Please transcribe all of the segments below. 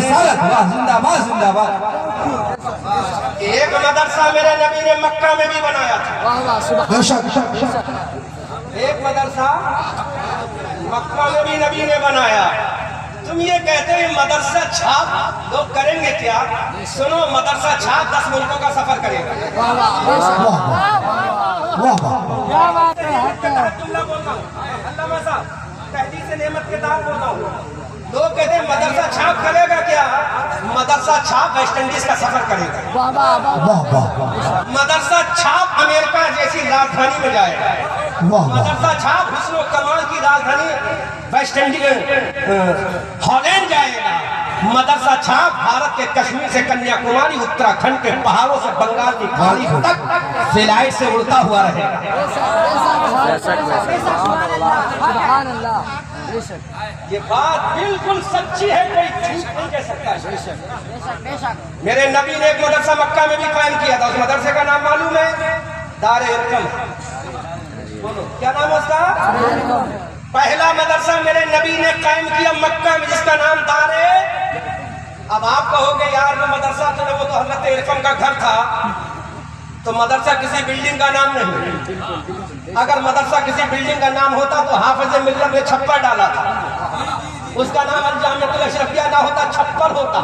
रिसालत, वाह जिंदाबाद जिंदाबाद। एक मदरसा मेरे नबी ने मक्का में भी बनाया था। बेशक एक मदरसा मक्का में भी नबी ने बनाया। तुम ये कहते हो मदरसा छाप लोग करेंगे क्या? सुनो, मदरसा छाप 10 मुल्कों का सफर करेगा। वाह वाह लोग कहते हैं मदरसा छाप करेगा क्या? मदरसा छाप वेस्ट इंडीज का सफर करेगा। मदरसा छाप अमेरिका जैसी राजधानी में जाएगा। मदरसा छाप हुस्न कमाल की राजधानी वेस्ट इंडीज हॉलैंड जाएगा। मदरसा छाप भारत के कश्मीर से कन्याकुमारी, उत्तराखंड के पहाड़ों से बंगाल की खाड़ी तक फ्लाइट से उड़ता हुआ रहेगा। ये बात बिल्कुल सच्ची है, कोई झूठ नहीं कह सकता। मेरे नबी ने एक मदरसा मक्का में भी कायम किया था। उस मदरसे का नाम मालूम है? दार इरकम। बोलो क्या नाम है उसका? पहला मदरसा मेरे नबी ने कायम किया मक्का में, जिसका नाम दार। अब आप कहोगे यार वो मदरसा तो वो तो हजरत इरकम का घर था, तो मदरसा किसी बिल्डिंग का नाम नहीं। अगर मदरसा किसी बिल्डिंग का नाम होता तो हाफिज मिल्लत ने छप्पर डाला था, उसका नाम अल-जामिअतुल अशरफिया ना होता, छप्पर होता।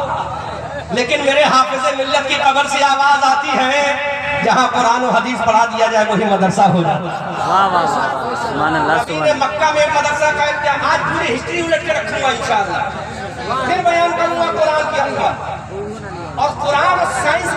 लेकिन मेरे हाफिज मिल्लत की कब्र से आवाज आती है, जहाँ कुरान और हदीस पढ़ा दिया जाए वही मदरसा हो जाए। मक्का में एक मदरसा कायम किया। आज पूरी हिस्ट्री उलट के रखूंगा इंशाअल्लाह, फिर बयान करूंगा कुरान के अंदर और कुरान और साइंस